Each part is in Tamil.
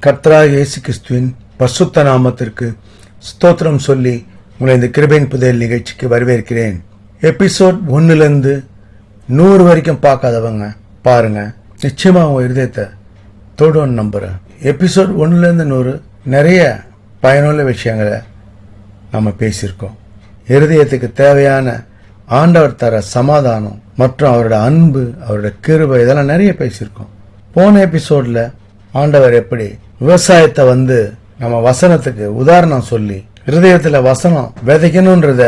கர்த்தராகிய இயேசு கிறிஸ்துவின் பரிசுத்த நாமத்திற்கு ஸ்தோத்திரம் சொல்லி உங்களை இந்த கிருபையின் புதையல் நிகழ்ச்சிக்கு வரவேற்கிறேன். எபிசோட் 1 100 வரைக்கும் பார்க்காதவங்க பாருங்க, நிச்சயமா உங்க இருதயத்தை தொடுன்னு நம்புறேன். எபிசோட் 1 100 நிறைய பயனுள்ள விஷயங்களை நம்ம பேசியிருக்கோம். இருதயத்துக்கு தேவையான ஆண்டவர் தர சமாதானம் மற்றும் அவரோட அன்பு, அவரோட கிருபை, இதெல்லாம் நிறைய பேசியிருக்கோம். போன எபிசோட்ல ஆண்டவர் எப்படி விவசாயத்தை நம்ம வசனத்துக்கு உதாரணம் சொல்லி இருதயத்துல வசனம் விதைக்கணும்ன்றத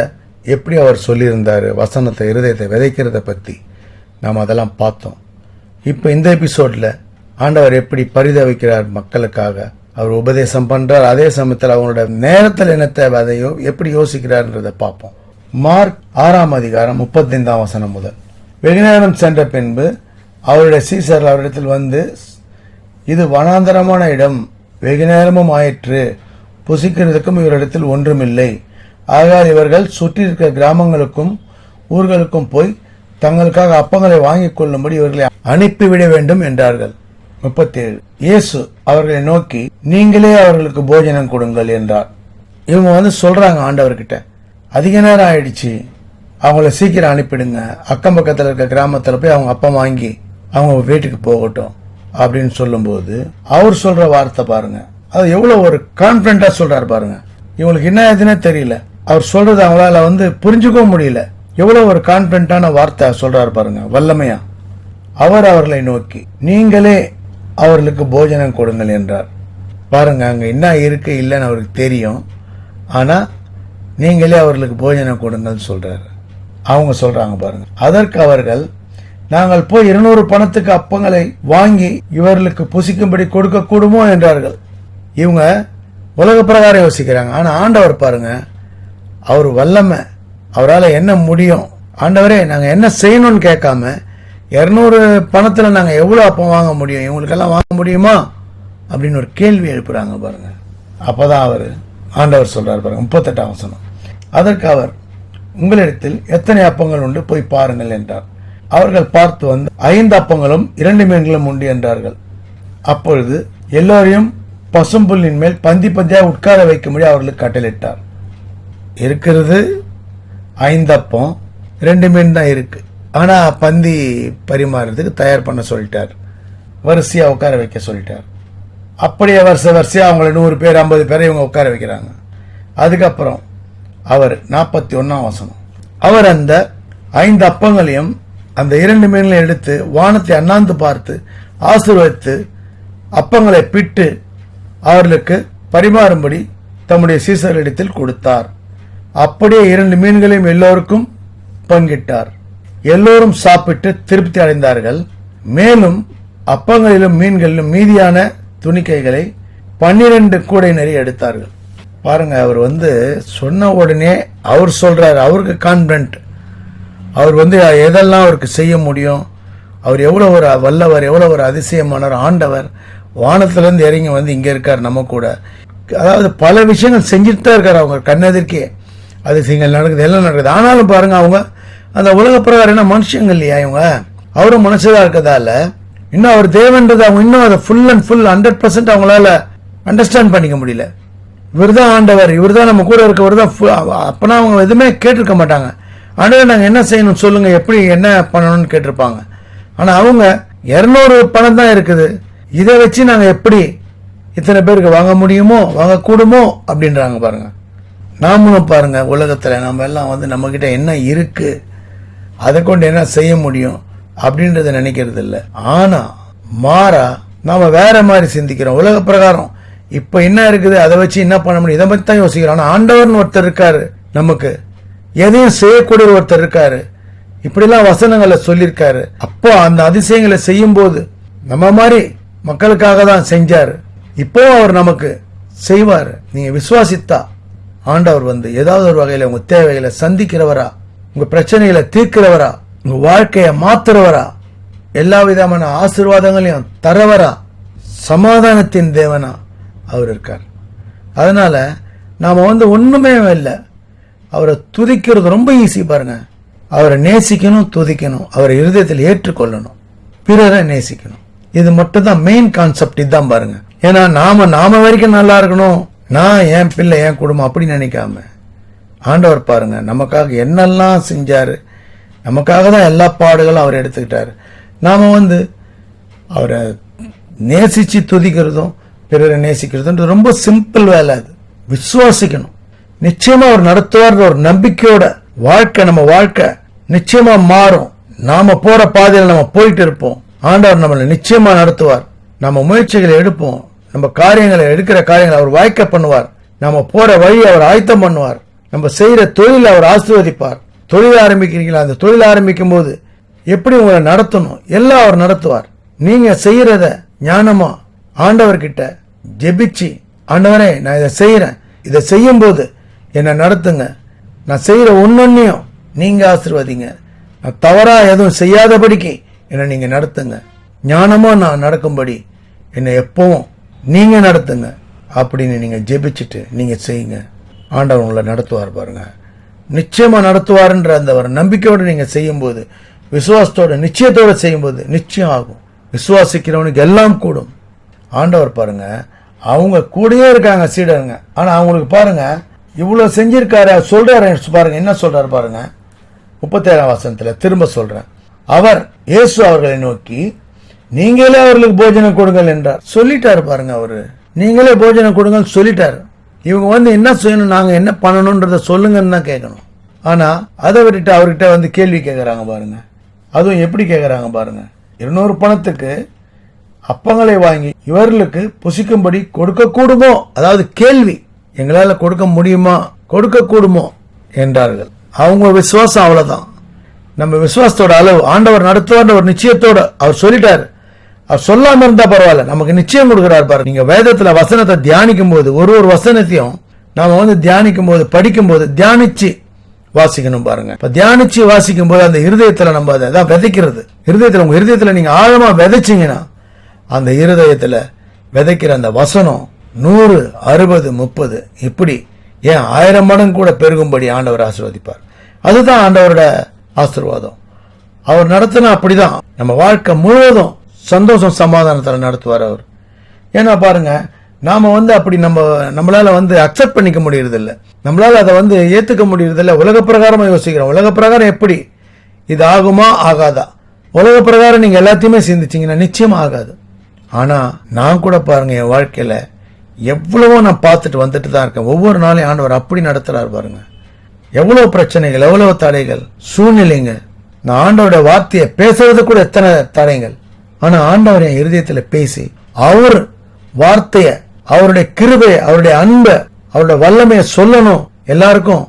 எப்படி அவர் சொல்லியிருந்தாரு, வசனத்தை இருதயத்தை விதைக்கிறத பத்தி நாம் அதெல்லாம் பார்த்தோம். இப்ப இந்த எபிசோட்ல ஆண்டவர் எப்படி பரிதவிக்கிறார் மக்களுக்காக, அவர் உபதேசம் பண்றார், அதே சமயத்தில் அவங்களோட நேரத்தில் என்ன தேவை அதையோ எப்படி யோசிக்கிறார்ன்றதை பார்ப்போம். மார்க் 6:35 முதல். வெகு நேரம் சென்ற பின்பு அவருடைய சீசர்கள் அவரிடத்தில் இது வனாந்தரமான இடம், வெகு நேரமும் ஆயிற்று, புசிக்கிறதுக்கும் இவரிடத்தில் ஒன்றுமில்லை. ஆகையால் இவர்கள் சுற்றி இருக்கிற கிராமங்களுக்கும் ஊர்களுக்கும் போய் தங்களுக்காக அப்பங்களை வாங்கிக் கொள்ளும்படி இவர்களை அனுப்பிவிட வேண்டும் என்றார்கள். 37. இயேசு அவர்களை நோக்கி, நீங்களே அவர்களுக்கு போஜனம் கொடுங்கள் என்றார். இவங்க சொல்றாங்க ஆண்டவர்கிட்ட, அதிக நேரம் ஆயிடுச்சு, அவங்கள சீக்கிரம் அனுப்பிடுங்க, அக்கம் பக்கத்தில் இருக்க கிராமத்தில் போய் அவங்க அப்பம் வாங்கி அவங்க வீட்டுக்கு போகட்டும் அப்படின்னு சொல்லும்போது அவர் சொல்ற வார்த்தை பாருங்க, அது எவ்வளவு ஒரு கான்பிடண்டா சொல்றாரு பாருங்க. இவங்களுக்கு என்ன எதுனே தெரியல, அவர் சொல்றது அவங்களால புரிஞ்சுக்கவும் முடியல. எவ்வளவு ஒரு கான்பிடண்டான வார்த்தை சொல்றாரு பாருங்க, வல்லமையா. அவர் அவர்களை நோக்கி, நீங்களே அவர்களுக்கு போஜனம் கொடுங்கள் என்றார். பாருங்க, அங்க என்ன இருக்கு இல்லைன்னு அவருக்கு தெரியும், ஆனா நீங்களே அவர்களுக்கு போஜனம் கொடுங்கள் சொல்றாரு. அவங்க சொல்றாங்க பாருங்க, அதற்கு அவர்கள், நாங்கள் போய் 200 பணத்துக்கு அப்பங்களை வாங்கி இவர்களுக்கு புசிக்கும்படி கொடுக்க கூடுமோ என்றார்கள். இவங்க உலக பிரகாரம் யோசிக்கிறாங்க, ஆனா ஆண்டவர் பாருங்க, அவர் வல்லமை, அவரால் என்ன முடியும், ஆண்டவரே நாங்க என்ன செய்யணும்னு கேட்காம 200 பணத்துல நாங்க எவ்வளவு அப்பம் வாங்க முடியும், இவங்களுக்கெல்லாம் வாங்க முடியுமா அப்படின்னு ஒரு கேள்வி எழுப்புறாங்க பாருங்க. அப்பதான் ஆண்டவர் சொல்றாரு பாருங்க, 38 அதற்கு அவர், உங்களிடத்தில் எத்தனை அப்பங்கள் உண்டு, போய் பாருங்கள் என்றார். அவர்கள் பார்த்து 5 அப்பங்களும் 2 மீன்களும் உண்டு என்றார்கள். அப்பொழுது எல்லோரையும் பசும்புல்லின் மேல் பந்தி பந்தியாக உட்கார வைக்கும்படி அவர்களுக்கு கட்டளையிட்டார். இருக்கிறது 5 அப்பம் 2 மீன் தான் இருக்கு, ஆனா பந்தி பரிமாறதுக்கு தயார் பண்ண சொல்லிட்டார், வரிசையா உட்கார வைக்க சொல்லிட்டார். அப்படியே வரிசையா அவங்களை 100 பேர் 50 பேரை இவங்க உட்கார வைக்கிறாங்க. அதுக்கப்புறம் அவர் 41 அவர் அந்த 5 அப்பங்களையும் அந்த 2 மீன்களை எடுத்து வானத்தை அண்ணாந்து பார்த்து ஆசீர்வதித்து அப்பங்களை பிட்டு அவர்களுக்கு பரிமாறும்படி தம்முடைய சீசர்களிடத்தில் கொடுத்தார். அப்படியே 2 மீன்களையும் எல்லோருக்கும் பங்கிட்டார். எல்லோரும் சாப்பிட்டு திருப்தி அடைந்தார்கள். மேலும் அப்பங்களிலும் மீன்களிலும் மீதியான துணிக்கைகளை 12 கூடை நிறைய எடுத்தார்கள். பாருங்க, அவர் சொன்ன உடனே அவர் சொல்றாரு, அவருக்கு கான்பிடன்ட், அவர் எதெல்லாம் அவருக்கு செய்ய முடியும், அவர் எவ்வளவு ஒரு வல்லவர், எவ்வளவு ஒரு அதிசயமானவர். ஆண்டவர் வானத்திலிருந்து இறங்கி இங்க இருக்கார் நம்ம கூட. அதாவது பல விஷயங்கள் செஞ்சுட்டு தான் இருக்காரு அவங்க கண்ணெதிர்க்கே, அதிசயங்கள் நடக்குது, எல்லாம் நடக்குது. ஆனாலும் பாருங்க, அவங்க அந்த உலக பிரகாரம் என்ன மனுஷங்க இல்லையா, இவங்க அவரும் மனுஷதா இருக்கதால இன்னும் அவர் தேவன்றது அவங்க இன்னும் அதை ஃபுல் அண்ட் ஃபுல் 100% அவங்களால அண்டர்ஸ்டாண்ட் பண்ணிக்க முடியல. இவர்தான் ஆண்டவர், இவர்தான் நம்ம கூட இருக்கவர் தான். அப்பனா அவங்க எதுவுமே கேட்டிருக்க மாட்டாங்க. ஆண்டவர் நாங்க என்ன செய்யணும் சொல்லுங்க, எப்படி என்ன பண்ணணும்னு கேட்டிருப்பாங்க. ஆனா அவங்க 200 பணம் தான் இருக்குது, இதை வச்சு நாங்க எப்படி இத்தனை பேருக்கு வாங்க முடியுமோ, வாங்க கூடுமோ அப்படின்றாங்க பாருங்க. நாமளும் பாருங்க, உலகத்துல நம்ம எல்லாம் நம்ம கிட்ட என்ன இருக்கு, அதை கொண்டு என்ன செய்ய முடியும் அப்படின்றத நினைக்கிறது இல்லை. ஆனா மாறா நாம வேற மாதிரி சிந்திக்கிறோம். உலக பிரகாரம் இப்ப என்ன இருக்குது, அதை வச்சு என்ன பண்ண முடியும், இதை பத்தி தான் யோசிக்கிறோம். ஆனா ஆண்டவர்னு ஒருத்தர் இருக்காரு, நமக்கு எதையும் செய்யக்கூடிய ஒருத்தர் இருக்காரு, இப்படிலாம் வசனங்களை சொல்லியிருக்காரு. அப்போ அந்த அதிசயங்களை செய்யும் போது நம்ம மாதிரி மக்களுக்காக தான் செஞ்சாரு, இப்போ அவர் நமக்கு செய்வாரு. நீங்க விசுவாசித்தா ஆண்டவர் ஏதாவது ஒரு வகையில உங்க தேவைகளை சந்திக்கிறவரா, உங்க பிரச்சனைகளை தீர்க்கிறவரா, உங்க வாழ்க்கையை மாத்துறவரா, எல்லா விதமான ஆசீர்வாதங்களையும் தரவரா, சமாதானத்தின் தேவனா அவர் இருக்கார். அதனால நாம ஒண்ணுமே இல்லை, அவரை துதிக்கிறது ரொம்ப ஈஸி பாருங்க. அவரை நேசிக்கணும், துதிக்கணும், அவரை இருதயத்தில் ஏற்றுக்கொள்ளணும், பிறரை நேசிக்கணும். இது மட்டும் தான் மெயின் கான்செப்ட். இதுதான் பாருங்க, ஏன்னா நாம வரைக்கும் நல்லா இருக்கணும், நான் என் பிள்ளை என் குடும்பம் அப்படி நினைக்காம ஆண்டவர் பாருங்க நமக்காக என்னெல்லாம் செஞ்சாரு, நமக்காக தான் எல்லா பாடுகளும் அவர் எடுத்துக்கிட்டாரு. நாம அவரை நேசிச்சு துதிக்கிறதும் பிறரை நேசிக்கிறதும் ரொம்ப சிம்பிள் வேலை. அது விசுவாசிக்கணும். நிச்சயமா அவர் நடத்துவார் ஒரு நம்பிக்கையோட நம்ம வாழ்க்கை நிச்சயமா மாறும். நாம போற பாதையில் நம்ம போயிட்டு இருப்போம். ஆண்டவர் நம்மளை நிச்சயமா நடத்துவார். நம்ம முயற்சிகளை எடுப்போம், நம்ம எடுக்கிற காரியங்களை அவர் வாய்க்க பண்ணுவார். நம்ம போற வழி அவர் ஆயத்தம் பண்ணுவார். நம்ம செய்யற தொழில் அவர் ஆசீர்வதிப்பார். தொழில் ஆரம்பிக்கிறீங்களா, அந்த தொழில் ஆரம்பிக்கும் போது எப்படி உங்களை நடத்தணும் எல்லாம் அவர் நடத்துவார். நீங்க செய்யறத ஞானமா ஆண்டவர்கிட்ட ஜெபிச்சு, ஆண்டவரே நான் இதை செய்யறேன், இதை செய்யும் போது என்னை நடத்துங்க, நான் செய்யற ஒன்னொன்னையும் நீங்க ஆசீர்வதிங்க, நான் தவறா எதுவும் செய்யாதபடிக்கு என்னை நீங்க நடத்துங்க, ஞானமா நான் நடக்கும்படி என்னை எப்பவும் நீங்க நடத்துங்க அப்படின்னு நீங்க ஜெபிச்சுட்டு நீங்க செய்யுங்க. ஆண்டவர் உங்களை நடத்துவார் பாருங்க. நிச்சயமா நடத்துவார்ன்ற அந்த ஒரு நம்பிக்கையோடு நீங்க செய்யும் போது, விசுவாசத்தோட நிச்சயத்தோட செய்யும் போது நிச்சயம் ஆகும். விசுவாசிக்கிறவனுக்கு எல்லாம் கூடும். ஆண்டவர் பாருங்க அவங்க கூடயே இருக்காங்க சீடருங்க. ஆனா அவங்களுக்கு பாருங்க இவ்வளவு செஞ்சிருக்காரு சொல்றாரு பாருங்க. என்ன சொல்றாரு பாருங்க, 37ஆம் வசனத்துல திரும்ப சொல்றேன். அவர் இயேசு அவர்களை நோக்கி நீங்களே அவர்களுக்கு போஜனம் கொடுங்கள் என்றார். சொல்லிட்டாரு பாருங்க, அவரு நீங்களே போஜனம் கொடுங்கள் சொல்லிட்டாரு. இவங்க என்ன செய்யணும், நாங்க என்ன பண்ணணும்ன்றத சொல்லுங்கன்னு தான் கேட்கணும். ஆனா அதை விட்டுட்டு அவர்கிட்ட கேள்வி கேட்கறாங்க பாருங்க. அதுவும் எப்படி கேட்கறாங்க பாருங்க, 200 பணத்துக்கு அப்பங்களை வாங்கி இவர்களுக்கு புசிக்கும்படி கொடுக்க கூடுமோ, அதாவது கேள்வி, எங்களால கொடுக்க முடியுமா, கொடுக்க கூடுமோ என்றார்கள். அவங்க விசுவாசம் அவ்வளவுதான். நம்ம விசுவாசத்தோட அளவு ஆண்டவர் நடத்துவார் ஒரு நிச்சயத்தோட அவர் சொல்லிட்டாரு. அவர் சொல்லாம இருந்தா பரவாயில்ல, நமக்கு நிச்சயம் கொடுக்கிறார் பாருங்க. நீங்க வேதத்துல வசனத்தை தியானிக்கும் போது ஒரு வசனத்தையும் நாம தியானிக்கும் போது படிக்கும் போது தியானிச்சு வாசிக்கணும் பாருங்க. இப்ப தியானிச்சு வாசிக்கும் போது அந்த இருதயத்துல நம்ம அதை விதைக்கிறது. உங்க இருதயத்துல நீங்க ஆழமா விதைச்சீங்கன்னா அந்த இருதயத்துல விதைக்கிற அந்த வசனம் 100, 60, 30 இப்படி ஏன் 1000 மடங்கு கூட பெருகும்படி ஆண்டவர் ஆசீர்வதிப்பார். அதுதான் ஆண்டவரோட ஆசீர்வாதம். அவர் நடத்தினா அப்படிதான் நம்ம வாழ்க்கை முழுவதும் சந்தோஷம் சமாதானத்தில் நடத்துவார் அவர். ஏன்னா பாருங்க நாம அப்படி நம்மளால அக்செப்ட் பண்ணிக்க முடியறது இல்ல, நம்மளால அதை ஏத்துக்க முடியறது இல்ல. உலக பிரகாரமா யோசிக்கிறோம். உலக பிரகாரம் எப்படி இது ஆகுமா ஆகாதா, உலக பிரகாரம் நீங்க எல்லாத்தையுமே சிந்திச்சீங்கன்னா நிச்சயமா ஆகாது. ஆனா நான் கூட பாருங்க என் வாழ்க்கையில எவ்வளவோ நான் பார்த்துட்டு வந்துட்டு தான் இருக்கேன். ஒவ்வொரு நாளையும் ஆண்டவர் அப்படி நடத்துறாரு பாருங்க. எவ்வளவு பிரச்சனைகள், எவ்வளவு தடைகள், சூழ்நிலைங்க. நான் ஆண்டவருடைய வார்த்தையை பேசுறது கூட எத்தனை தடைகள். ஆனா ஆண்டவர் என் இருதயத்துல பேசி அவர் வார்த்தைய, அவருடைய கிருபையை, அவருடைய அன்பை, அவருடைய வல்லமையை சொல்லணும் எல்லாருக்கும்.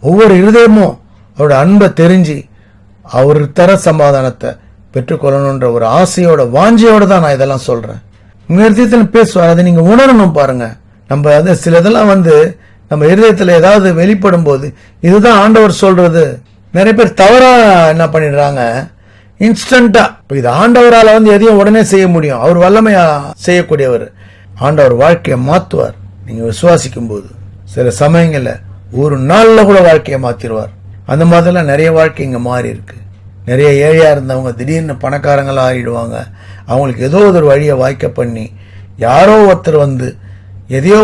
ஒவ்வொரு இருதயமும் அவருடைய அன்பை தெரிஞ்சு அவர் தர சமாதானத்தை பெற்றுக்கொள்ளணும்ன்ற ஒரு ஆசையோட வாஞ்சையோட தான் நான் இதெல்லாம் சொல்றேன். உங்க இருதயத்துல பேசுவார், அதை நீங்க உணரணும் பாருங்க. நம்ம சில இதெல்லாம் நம்ம இருதயத்துல ஏதாவது வெளிப்படும் போது இதுதான் ஆண்டவர் சொல்றது. நிறைய பேர் தவறா என்ன பண்ணிடுறாங்க, இன்ஸ்டன்டா இது ஆண்டவரால எதையும் உடனே செய்ய முடியும், அவர் வல்லமையா செய்யக்கூடியவர். ஆண்டவர் வாழ்க்கையை மாத்துவார் நீங்க விசுவாசிக்கும் போது. சில சமயங்கள்ல ஒரு நாள்ல கூட வாழ்க்கையை மாத்திருவார். அந்த மாதிரிலாம் நிறைய வாழ்க்கை இங்க மாறி இருக்கு. நிறைய ஏழையா இருந்தவங்க திடீர்னு பணக்காரங்களா ஆயிடுவாங்க. அவங்களுக்கு ஏதோ ஒரு வழியை வாய்க்க பண்ணி யாரோ ஒருத்தர் எதையோ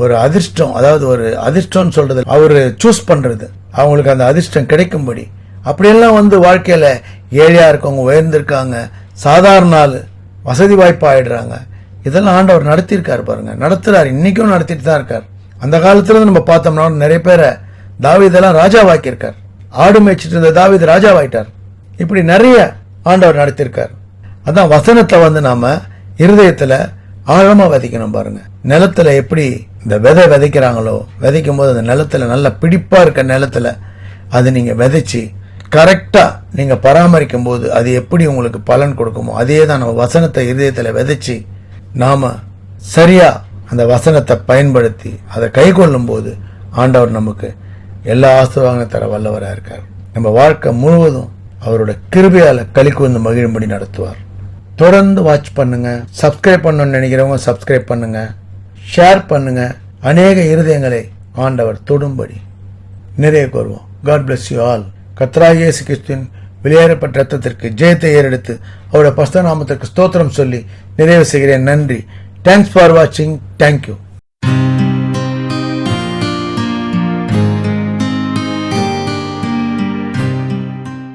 ஒரு அதிர்ஷ்டம், அதாவது ஒரு அதிர்ஷ்டம்னு சொல்றது அவரு சூஸ் பண்றது, அவங்களுக்கு அந்த அதிர்ஷ்டம் கிடைக்கும்படி அப்படியெல்லாம் வாழ்க்கையில ஏழையா இருக்கவங்க உயர்ந்திருக்காங்க, சாதாரண ஆள் வசதி வாய்ப்பு ஆயிடுறாங்க. இதெல்லாம் ஆண்டவர் நடத்தியிருக்காரு பாருங்க, நடத்துறாரு, இன்னைக்கும் நடத்திட்டு தான் இருக்கார். அந்த காலத்துல நம்ம பார்த்தோம்னா நிறைய பேரை தாவீதெல்லாம் ராஜாவாக்கியிருக்கார். ஆடு மேய்ச்சிட்டு இருந்த தாவீது ராஜாவாயிட்டார். இப்படி நிறைய ஆண்டவர் நடத்தியிருக்கார். அதான் வசனத்தை நாம இருதயத்துல ஆழமா விதைக்கணும் பாருங்க. நிலத்துல எப்படி இந்த விதை விதைக்கிறாங்களோ, விதைக்கும் போது அந்த நிலத்துல நல்ல பிடிப்பா இருக்க நிலத்துல அது நீங்க விதைச்சு கரெக்டா நீங்க பராமரிக்கும் போது அது எப்படி உங்களுக்கு பலன் கொடுக்குமோ அதே தான் நம்ம வசனத்தை இருதயத்துல விதைச்சு நாம சரியா அந்த வசனத்தை பயன்படுத்தி அதை கை கொள்ளும் போது ஆண்டவர் நமக்கு எல்லா ஆசீர்வாதங்களும் தர வல்லவரா இருக்கார். நம்ம வாழ்க்கை முழுவதும் அவரோட கிருபையால களிக்கூர்ந்து மகிழும்படி நடத்துவார். தொடர்ந்து வாட்ச் பண்ணுங்க. சப்ஸ்கிரைப் பண்ணணும்னு நினைக்கிறவங்க சப்ஸ்கிரைப் பண்ணுங்க, ஷேர் பண்ணுங்க. அநேக இருதயங்களை ஆண்டவர் தொடும்படி நிறைய கோருவோம். God bless you all. கர்த்தராகிய இயேசு கிறிஸ்துவின் வெளியேறப்பட்ட ரத்தத்திற்கு ஜெயத்தை ஏறெடுத்து அவருடைய பரிசுத்த நாமத்திற்கு ஸ்தோத்திரம் சொல்லி நிறைவு செய்கிறேன். நன்றி. தேங்க்ஸ் ஃபார் வாட்சிங். தேங்க்யூ.